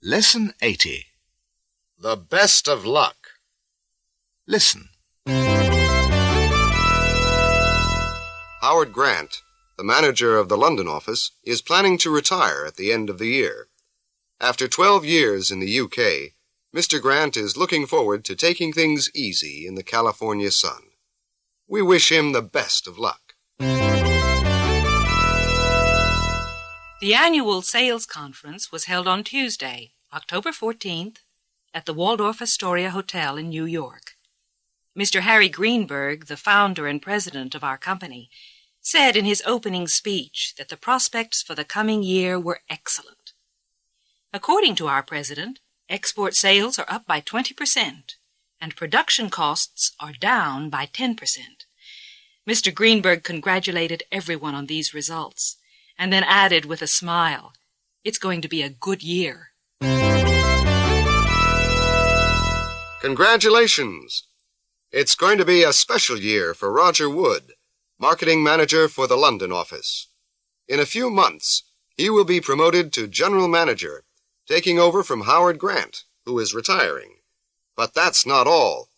Lesson 80. The best of luck. Listen. Howard Grant, the manager of the London office, is planning to retire at the end of the year. After 12 years in the UK, Mr. Grant is looking forward to taking things easy in the California sun. We wish him the best of luck. The annual sales conference was held on Tuesday, October 14th, at the Waldorf Astoria Hotel in New York. Mr. Harry Greenberg, the founder and president of our company, said in his opening speech that the prospects for the coming year were excellent. According to our president, export sales are up by 20%, and production costs are down by 10%. Mr. Greenberg congratulated everyone on these results, and then added with a smile, "It's going to be a good year." Congratulations! It's going to be a special year for Roger Wood, marketing manager for the London office. In a few months, he will be promoted to general manager, taking over from Howard Grant, who is retiring. But that's not all.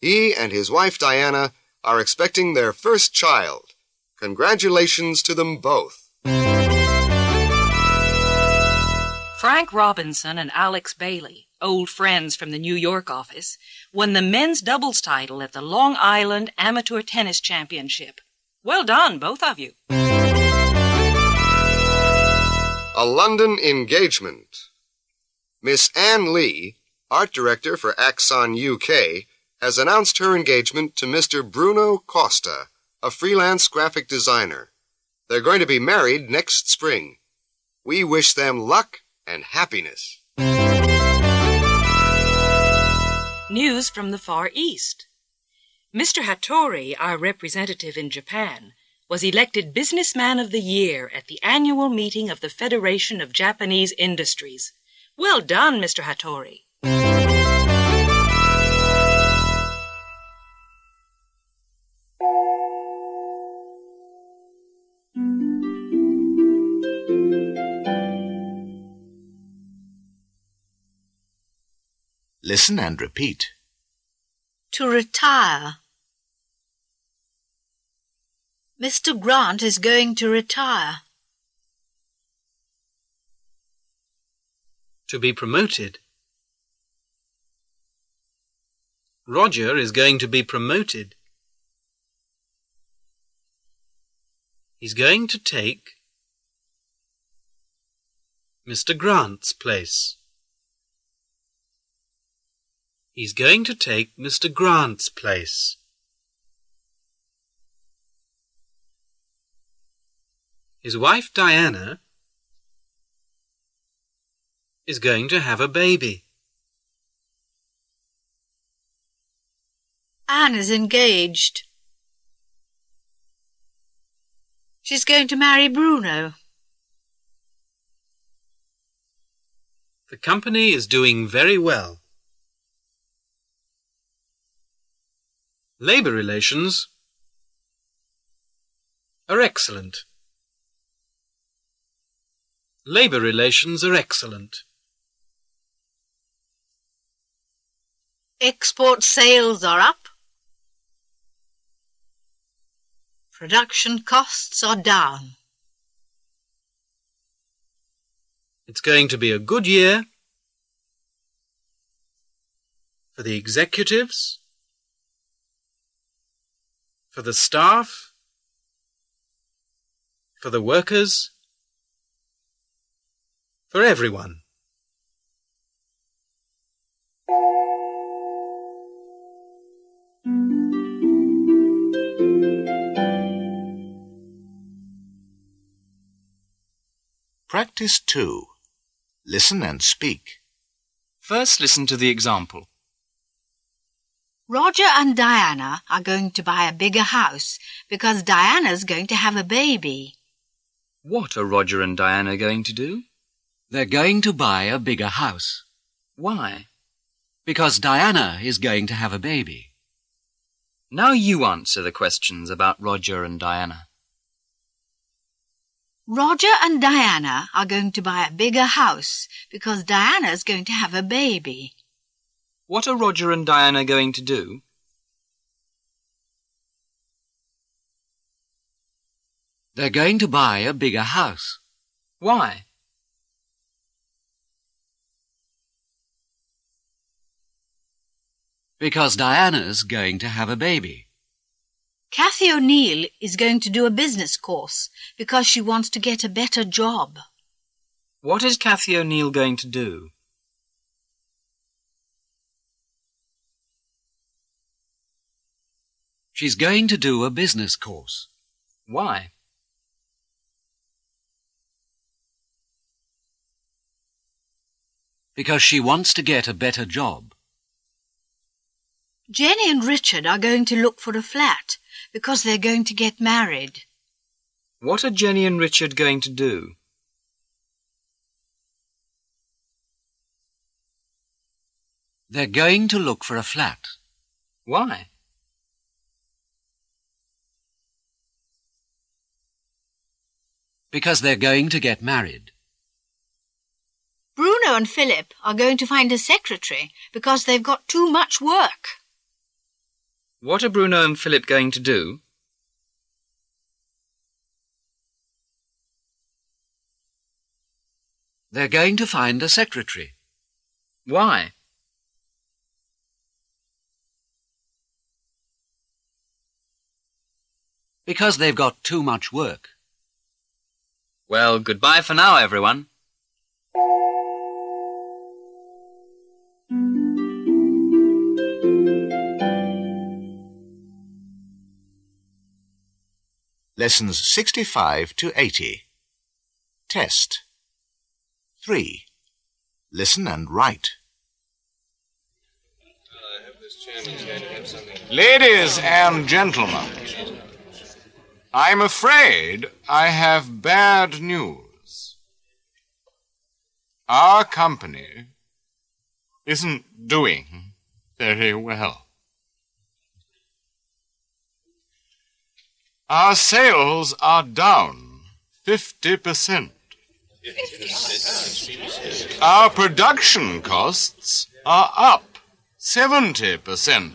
He and his wife Diana are expecting their first child. Congratulations to them both. Frank Robinson and Alex Bailey, old friends from the New York office, won the men's doubles title at the Long Island Amateur Tennis Championship. Well done, both of you. A London engagement. Miss Anne Lee, art director for Axon UK, has announced her engagement to Mr. Bruno Costa, a freelance graphic designer. They're going to be married next spring. We wish them luck and happiness. News from the Far East. Mr. Hattori, our representative in Japan, was elected Businessman of the Year at the annual meeting of the Federation of Japanese Industries. Well done, Mr. Hattori. Listen and repeat. To retire. Mr. Grant is going to retire. To be promoted. Roger is going to be promoted. He's going to take Mr. Grant's place. He's going to take Mr. Grant's place. His wife Diana is going to have a baby. Anne is engaged. She's going to marry Bruno. The company is doing very well. Labour relations are excellent. Labour relations are excellent. Export sales are up. Production costs are down. It's going to be a good year for the executives, for the staff, for the workers, for everyone. Practice 2. Listen and speak. First, listen to the example. Roger and Diana are going to buy a bigger house because Diana's going to have a baby. What are Roger and Diana going to do? They're going to buy a bigger house. Why? Because Diana is going to have a baby. Now you answer the questions about Roger and Diana. Roger and Diana are going to buy a bigger house because Diana's going to have a baby. What are Roger and Diana going to do? They're going to buy a bigger house. Why? Because Diana's going to have a baby. Kathy O'Neill is going to do a business course because she wants to get a better job. What is Kathy O'Neill going to do? She's going to do a business course. Why? Because she wants to get a better job. Jenny and Richard are going to look for a flat because they're going to get married. What are Jenny and Richard going to do? They're going to look for a flat. Why? Because they're going to get married. Bruno and Philip are going to find a secretary because they've got too much work. What are Bruno and Philip going to do? They're going to find a secretary. Why? Because they've got too much work. Well, goodbye for now, everyone. Lessons 65 to 80. Test. 3. Listen and write. Ladies and gentlemen, I'm afraid I have bad news. Our company isn't doing very well. Our sales are down 50%. Our production costs are up 70%.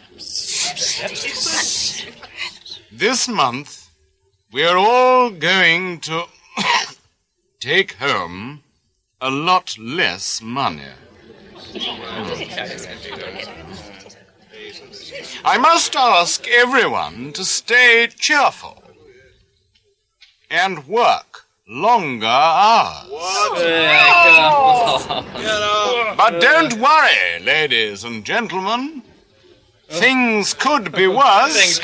This month, we're all going to take home a lot less money. I must ask everyone to stay cheerful and work longer hours. But don't worry, ladies and gentlemen. Things could be worse.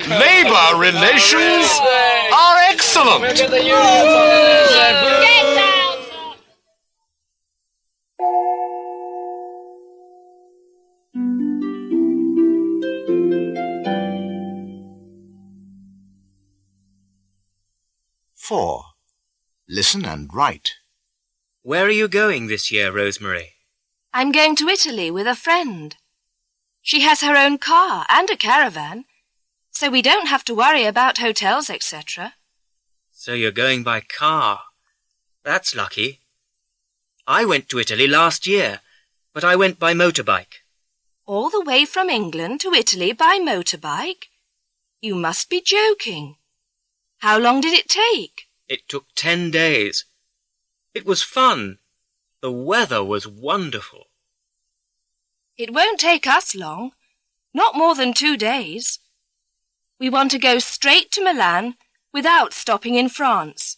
Labor relations are excellent. Four. Listen and write. Where are you going this year, Rosemary? I'm going to Italy with a friend. She has her own car and a caravan, so we don't have to worry about hotels, etc. So you're going by car. That's lucky. I went to Italy last year, but I went by motorbike. All the way from England to Italy by motorbike? You must be joking. How long did it take? It took 10 days. It was fun. The weather was wonderful. It won't take us long. Not more than 2 days. We want to go straight to Milan without stopping in France.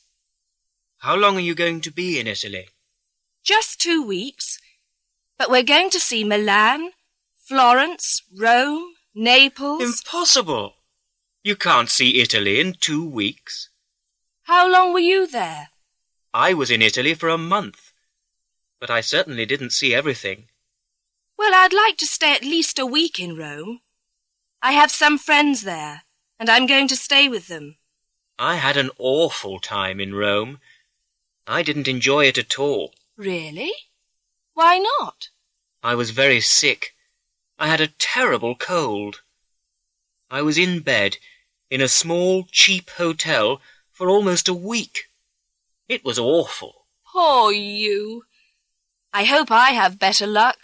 How long are you going to be in Italy? Just 2 weeks. But we're going to see Milan, Florence, Rome, Naples. Impossible! You can't see Italy in 2 weeks. How long were you there? I was in Italy for a month, but I certainly didn't see everything. Well, I'd like to stay at least a week in Rome. I have some friends there, and I'm going to stay with them. I had an awful time in Rome. I didn't enjoy it at all. Really? Why not? I was very sick. I had a terrible cold. I was in bed, in a small, cheap hotel for almost a week. It was awful. Poor you. I hope I have better luck.